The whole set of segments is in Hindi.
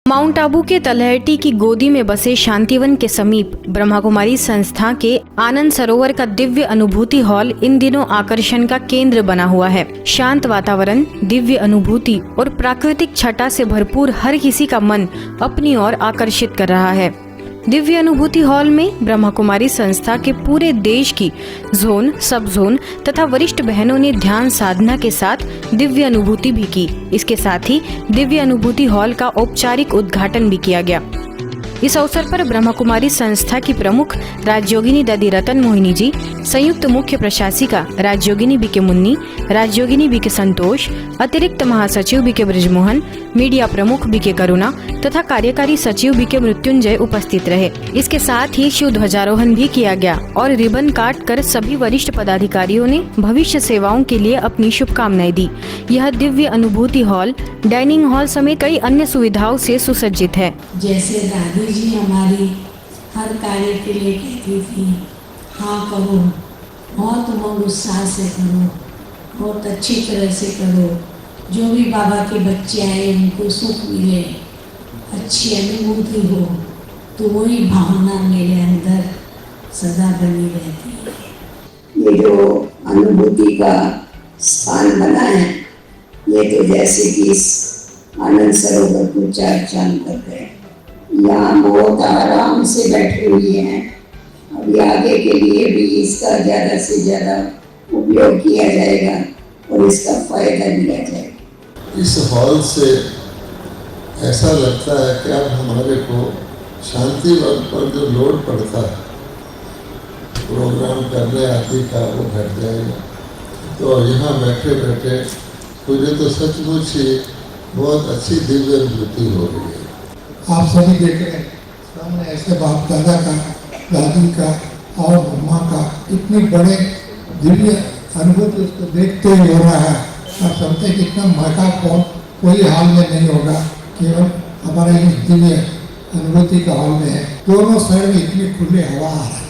माउंट आबू के तलहटी की गोदी में बसे शांतिवन के समीप ब्रह्मा कुमारी संस्था के आनंद सरोवर का दिव्य अनुभूति हॉल इन दिनों आकर्षण का केंद्र बना हुआ है। शांत वातावरण, दिव्य अनुभूति और प्राकृतिक छटा से भरपूर हर किसी का मन अपनी ओर आकर्षित कर रहा है। दिव्य अनुभूति हॉल में ब्रह्मा कुमारी संस्था के पूरे देश की जोन, सब जोन तथा वरिष्ठ बहनों ने ध्यान साधना के साथ दिव्य अनुभूति भी की। इसके साथ ही दिव्य अनुभूति हॉल का औपचारिक उद्घाटन भी किया गया। इस अवसर पर ब्रह्मा कुमारी संस्था की प्रमुख राजयोगिनी दादी रतन मोहिनी जी, संयुक्त मुख्य प्रशासिका राजयोगिनी बीके मुन्नी, राजयोगिनी बीके संतोष, अतिरिक्त महासचिव बीके ब्रजमोहन, मीडिया प्रमुख बीके करुणा तथा कार्यकारी सचिव बीके मृत्युंजय उपस्थित रहे। इसके साथ ही शिव ध्वजारोहण भी किया गया और रिबन काट कर सभी वरिष्ठ पदाधिकारियों ने भविष्य सेवाओं के लिए अपनी शुभकामनाएं दी। यह दिव्य अनुभूति हॉल डाइनिंग हॉल समेत कई अन्य सुविधाओं से सुसज्जित है। जैसे दादी जी हमारी हर कार्य के लिए कहती थी, हाँ करो, बहुत उमंग उत्साह से करो, बहुत अच्छी तरह से करो, जो भी बाबा के बच्चे आए उनको सुख मिले, अच्छी अनुभूति हो, तो वही भावना मेरे अंदर सदा बनी रहती है। ये जो अनुभूति का स्थान बना है, ये तो जैसे कि इस आनंद सरोवर को चार चांद कर गए। यहाँ बहुत आराम से बैठे हुए हैं। अभी आगे के लिए भी इसका ज़्यादा से ज़्यादा उपयोग किया जाएगा और इसका फायदा लिया जाएगा। इस हॉल से ऐसा लगता है कि अब हमारे को शांति वन पर जो लोड पड़ता है प्रोग्राम करने आदि का, वो घट जाएगा। तो यहाँ बैठे बैठे मुझे तो सचमुच ही बहुत अच्छी दिव्य अनुभूति हो रही है। आप सभी देख रहे हैं सामने ऐसे बाप दादा का, दादी का और मम्मा का इतनी बड़े दिव्य अनुभूति उसको देखते ही हो रहा है। आप समझते कि इतना मजा कोई हाल में नहीं होगा, केवल हमारे इस दिव्य अनुभूति का हॉल में है। दोनों साइड में इतनी खुली हवा आ रही है,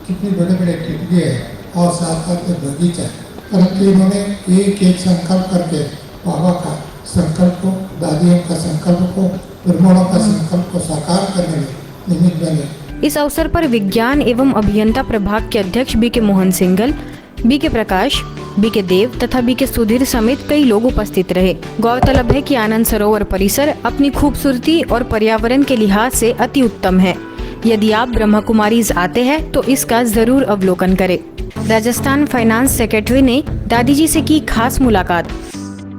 कितनी बड़े बड़े खिड़की है और साथ साथ में बगीचा है। परंतु इन्होंने एक एक संकल्प करके बाबा का संकल्प को, दादियों का संकल्प को, ब्रह्मणों का संकल्प को साकार करने में निमित्त बने। इस अवसर पर विज्ञान एवं अभियंता प्रभाग के अध्यक्ष बीके मोहन सिंघल, बीके प्रकाश, बीके देव तथा बीके सुधीर समेत कई लोग उपस्थित रहे। गौरतलब है कि आनंद सरोवर परिसर अपनी खूबसूरती और पर्यावरण के लिहाज से अति उत्तम है। यदि आप ब्रह्मा कुमारीज आते हैं तो इसका जरूर अवलोकन करें। राजस्थान फाइनेंस सेक्रेटरी ने दादी जी से की खास मुलाकात।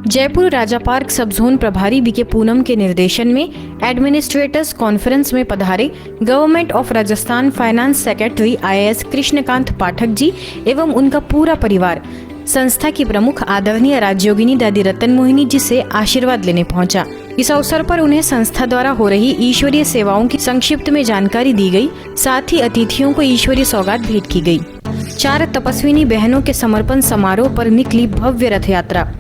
Jaipur Raja Park sub zone प्रभारी बीके पूनम के निर्देशन में एडमिनिस्ट्रेटर्स कॉन्फ्रेंस में पधारे government of Rajasthan finance secretary IAS Krishnakant Pathak ji एवं उनका पूरा परिवार संस्था की प्रमुख आदरणीय राजयोगिनी दादी रतन मोहिनी जी से आशीर्वाद लेने पहुंचा। इस अवसर पर उन्हें संस्था द्वारा हो रही ईश्वरीय सेवाओं की संक्षिप्त में जानकारी दी गई। साथ ही अतिथियों को ईश्वरीय सौगात भेंट की गई। 4 तपस्विनी बहनों के समर्पण समारोह पर निकली भव्य रथ यात्रा।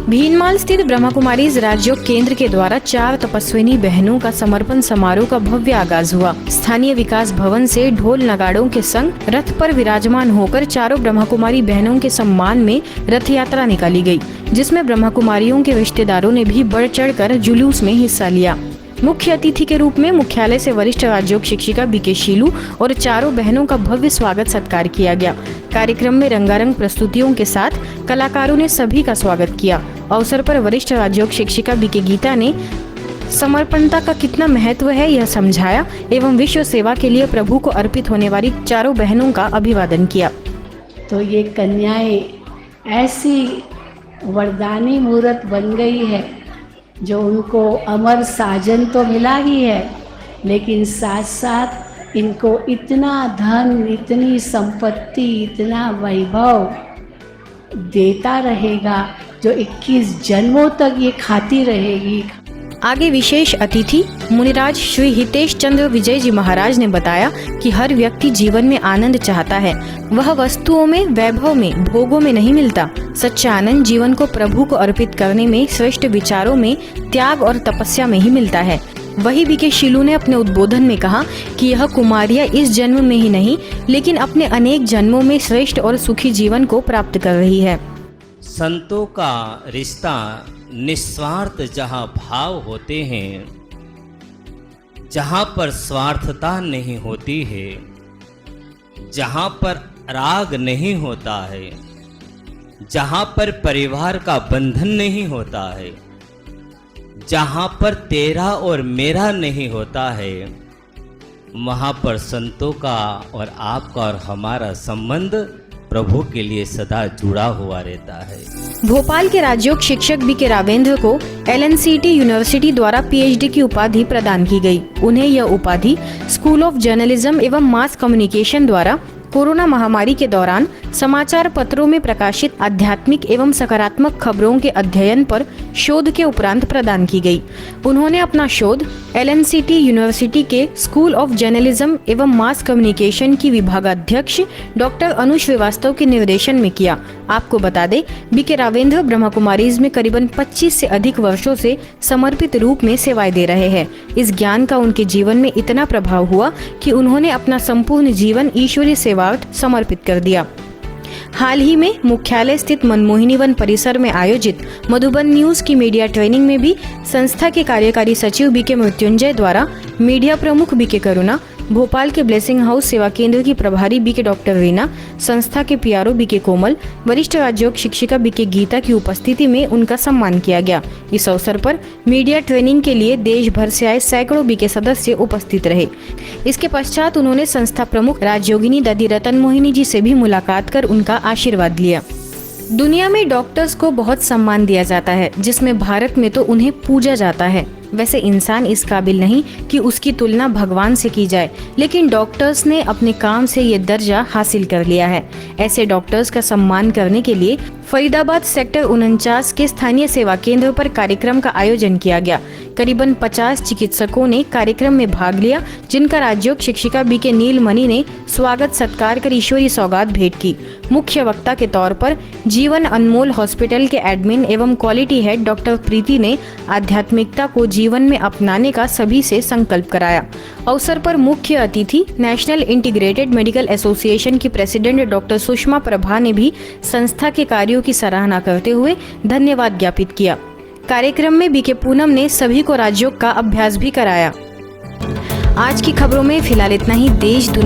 भीनमाल स्थित ब्रह्मा कुमारीज राजयोग केंद्र के द्वारा 4 तपस्विनी बहनों का समर्पण समारोह का भव्य आगाज हुआ। स्थानीय विकास भवन से ढोल नगाड़ों के संग रथ पर विराजमान होकर चारों ब्रह्मा कुमारी बहनों के सम्मान में रथ यात्रा निकाली गई, जिसमें ब्रह्मा कुमारियों के रिश्तेदारों ने भी बढ़ चढ़कर जुलूस में हिस्सा लिया। मुख्य अतिथि के रूप में मुख्यालय से वरिष्ठ राजयोग शिक्षिका बीके शीलू और चारों बहनों का भव्य स्वागत सत्कार किया गया। कार्यक्रम में रंगारंग प्रस्तुतियों के साथ कलाकारों ने सभी का स्वागत किया। अवसर पर वरिष्ठ राजयोग शिक्षिका बीके गीता ने समर्पणता का कितना महत्व है यह समझाया एवं विश्व सेवा के लिए प्रभु को अर्पित होने वाली चारों बहनों का अभिवादन किया। तो ये कन्याएं ऐसी वरदानी मूर्त बन गई है जो उनको अमर साजन तो मिला ही है, लेकिन साथ साथ इनको इतना धन, इतनी संपत्ति, इतना वैभव देता रहेगा जो 21 जन्मों तक ये खाती रहेगी। आगे विशेष अतिथि मुनिराज श्री हितेश चंद्र विजय जी महाराज ने बताया कि हर व्यक्ति जीवन में आनंद चाहता है। वह वस्तुओं में, वैभव में, भोगों में नहीं मिलता। सच्चा आनंद जीवन को प्रभु को अर्पित करने में, श्रेष्ठ विचारों में, त्याग और तपस्या में ही मिलता है। वही बीके शीलू ने अपने उद्बोधन में कहा कि यह कुमारियां इस जन्म में ही नहीं लेकिन अपने अनेक जन्मों में श्रेष्ठ और सुखी जीवन को प्राप्त कर रही है। संतों का रिश्ता निस्वार्थ जहाँ भाव होते हैं जहाँ पर स्वार्थता नहीं होती है, जहाँ पर राग नहीं होता है, जहाँ पर परिवार का बंधन नहीं होता है, जहाँ पर तेरा और मेरा नहीं होता है, वहाँ पर संतों का और आपका और हमारा संबंध प्रभु के लिए सदा जुड़ा हुआ रहता है। भोपाल के राजयोग शिक्षक बी.के. रावेंद्र को LNCT यूनिवर्सिटी द्वारा PhD की उपाधि प्रदान की गई। उन्हें यह उपाधि स्कूल ऑफ जर्नलिज्म एवं मास कम्युनिकेशन द्वारा कोरोना महामारी के दौरान समाचार पत्रों में प्रकाशित आध्यात्मिक एवं सकारात्मक खबरों के अध्ययन पर शोध के उपरांत प्रदान की गई। उन्होंने अपना शोध LNCT यूनिवर्सिटी के स्कूल ऑफ जर्नलिज्म एवं मास कम्युनिकेशन की विभागाध्यक्ष डॉक्टर अनु श्रीवास्तव के निर्देशन में किया। आपको बता दें, बी.के. रावेंद्र ब्रह्मा कुमारीज में करीबन 25 से अधिक वर्षों से समर्पित रूप में सेवाएं दे रहे हैं। इस ज्ञान का उनके जीवन में इतना प्रभाव हुआ कि उन्होंने अपना संपूर्ण जीवन ईश्वरीय सेवार्थ समर्पित कर दिया। हाल ही में मुख्यालय स्थित मनमोहिनी वन परिसर में आयोजित मधुबन न्यूज की मीडिया ट्रेनिंग में भी संस्था के कार्यकारी सचिव बी.के. मृत्युंजय द्वारा मीडिया प्रमुख बी.के. करुणा, भोपाल के ब्लेसिंग हाउस सेवा केंद्र की प्रभारी बी.के. डॉक्टर रीना, संस्था के PRO बी.के. कोमल, वरिष्ठ राजयोग शिक्षिका बी.के. गीता की उपस्थिति में उनका सम्मान किया गया। इस अवसर पर मीडिया ट्रेनिंग के लिए देश भर से आए सैकड़ों बी.के. सदस्य उपस्थित रहे। इसके पश्चात उन्होंने संस्था प्रमुख राजयोगिनी दादी रतन मोहिनी जी से भी मुलाकात कर उनका आशीर्वाद लिया। दुनिया में डॉक्टर्स को बहुत सम्मान दिया जाता है, जिसमें भारत में तो उन्हें पूजा जाता है। वैसे इंसान इस काबिल नहीं कि उसकी तुलना भगवान से की जाए, लेकिन डॉक्टर्स ने अपने काम से ये दर्जा हासिल कर लिया है। ऐसे डॉक्टर्स का सम्मान करने के लिए फरीदाबाद सेक्टर 49 के स्थानीय सेवा केंद्र पर कार्यक्रम का आयोजन किया गया। करीबन 50 चिकित्सकों ने कार्यक्रम में भाग लिया, जिनका राजयोग शिक्षिका बी.के. नीलमणि ने स्वागत सत्कार कर ईश्वरीय सौगात भेंट की। मुख्य वक्ता के तौर पर जीवन अनमोल हॉस्पिटल के एडमिन एवं क्वालिटी हेड डॉक्टर प्रीति ने आध्यात्मिकता को जीवन में अपनाने का सभी से संकल्प कराया। अवसर पर मुख्य अतिथि नेशनल इंटीग्रेटेड मेडिकल एसोसिएशन की प्रेसिडेंट डॉक्टर सुषमा प्रभा ने भी संस्था के कार्यों की सराहना करते हुए धन्यवाद ज्ञापित किया। कार्यक्रम में बी.के. पूनम ने सभी को राजयोग का अभ्यास भी कराया। आज की खबरों में फिलहाल इतना ही। देश दुनिया